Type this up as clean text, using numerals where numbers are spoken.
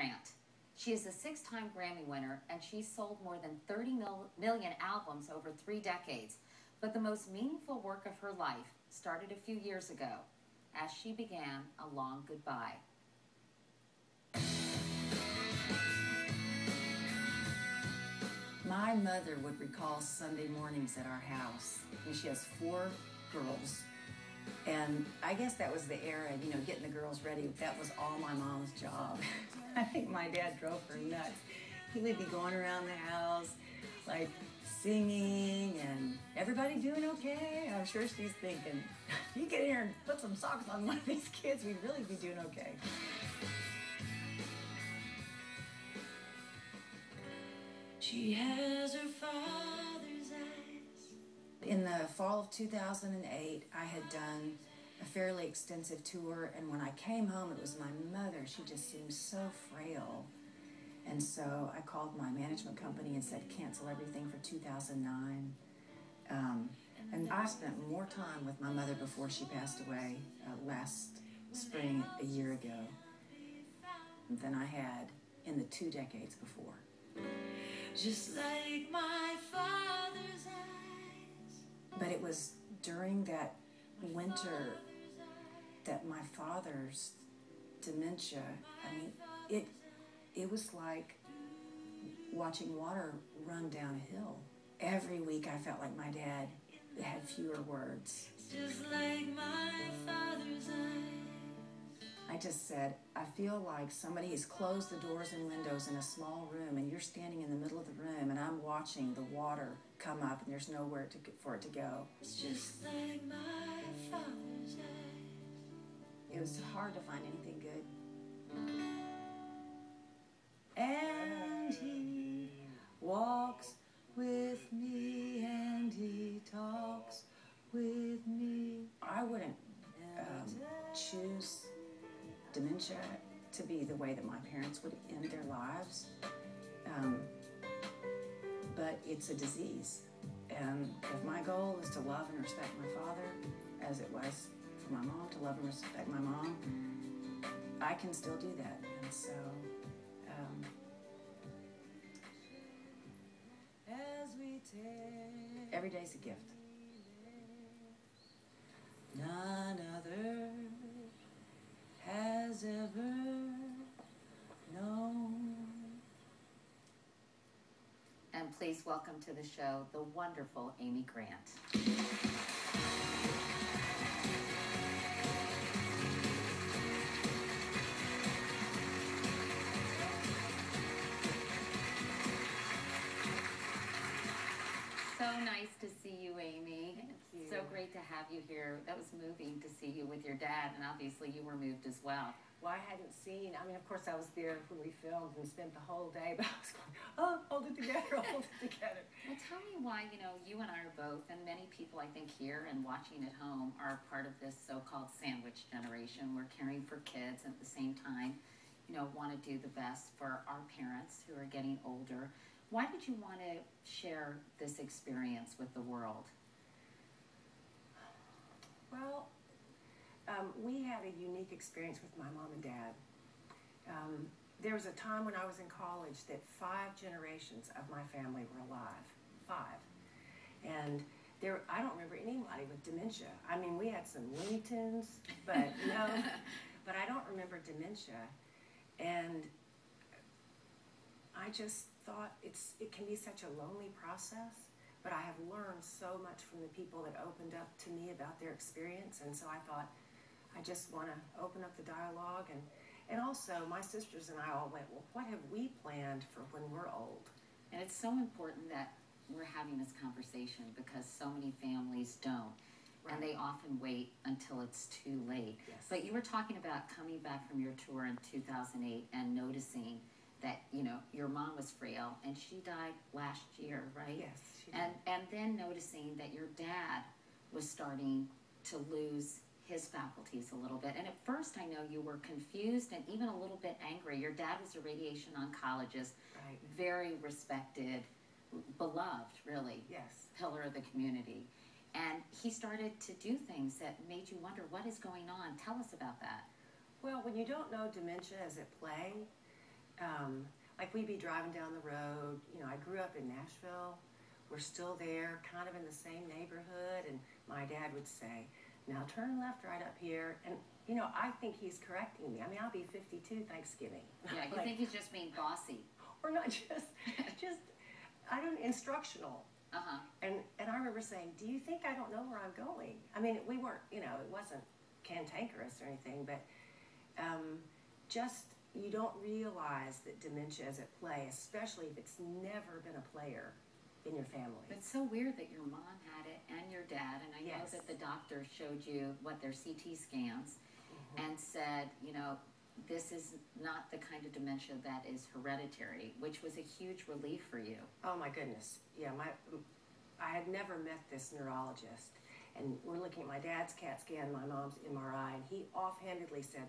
Grant. She is a 6-time Grammy winner, and she's sold more than 30 million albums over 3 decades. But the most meaningful work of her life started a few years ago as she began a long goodbye. My mother would recall Sunday mornings at our house. And she has 4 girls. And I guess that was the era, you know, getting the girls ready. That was all my mom's job. I think my dad drove her nuts. He would be going around the house, like, singing, and everybody doing okay? I'm sure she's thinking, if you get in here and put some socks on one of these kids, we'd really be doing okay. She has her father's eyes. In the fall of 2008, I had done a fairly extensive tour, and when I came home, it was my mother. She just seemed so frail. And so I called my management company and said, cancel everything for 2009. And I spent more time with my mother before she passed away last spring, a year ago, than I had in the 2 decades before. Just like my father's eyes. But it was during that winter that my father's dementia, I mean, it was like watching water run down a hill. Every week I felt like my dad had fewer words. Just like my father's eyes. I just said, I feel like somebody has closed the doors and windows in a small room, and you're standing in the middle of the room, and I'm watching the water come up, and there's nowhere for it to go. It's just like my father's eyes. It was hard to find anything good. And he walks with me, and he talks with me. I wouldn't choose dementia to be the way that my parents would end their lives, but it's a disease. And if my goal is to love and respect my father, as it was for my mom to love and respect my mom, I can still do that. And so every day's a gift. None other has ever known. And please welcome to the show the wonderful Amy Grant. So nice to see you, Amy. Thank you. So great to have you here. That was moving to see you with your dad, and obviously you were moved as well. Well, I hadn't seen, I mean, of course I was there when we filmed and spent the whole day, but I was going, oh, hold it together, hold it together. Well, tell me why, you know, you and I are both, and many people I think here and watching at home are part of this so-called sandwich generation. We're caring for kids and at the same time, you know, want to do the best for our parents who are getting older. Why did you want to share this experience with the world? Well, we had a unique experience with my mom and dad. There was a time when I was in college that 5 generations of my family were alive. 5. And I don't remember anybody with dementia. I mean, we had some Looney Tunes, but no, but I don't remember dementia. And I just thought it can be such a lonely process, but I have learned so much from the people that opened up to me about their experience, and so I thought, I just want to open up the dialogue, and also my sisters and I all went, well, what have we planned for when we're old? And it's so important that we're having this conversation because so many families don't. Right. And they often wait until it's too late. Yes. But you were talking about coming back from your tour in 2008 and noticing that, you know, your mom was frail and she died last year, right? Yes, she did. And then noticing that your dad was starting to lose his faculties a little bit. And at first I know you were confused and even a little bit angry. Your dad was a radiation oncologist, right. Very respected, beloved, really, yes, pillar of the community. And he started to do things that made you wonder, what is going on? Tell us about that. Well, when you don't know dementia is at play, Like we'd be driving down the road. You know, I grew up in Nashville. We're still there, kind of in the same neighborhood, and my dad would say, now turn left right up here. And, you know, I think he's correcting me. I mean, I'll be 52 Thanksgiving. Yeah, you think he's just being bossy. Or not instructional. Uh-huh. And I remember saying, do you think I don't know where I'm going? I mean, we weren't, you know, it wasn't cantankerous or anything, but just you don't realize that dementia is at play, especially if it's never been a player in your family. It's so weird that your mom had it and your dad, and I know Yes. that the doctor showed you their CT scans and said, you know, this is not the kind of dementia that is hereditary, which was a huge relief for you. Oh my goodness. Yeah, I had never met this neurologist. And we're looking at my dad's CAT scan, my mom's MRI, and he offhandedly said,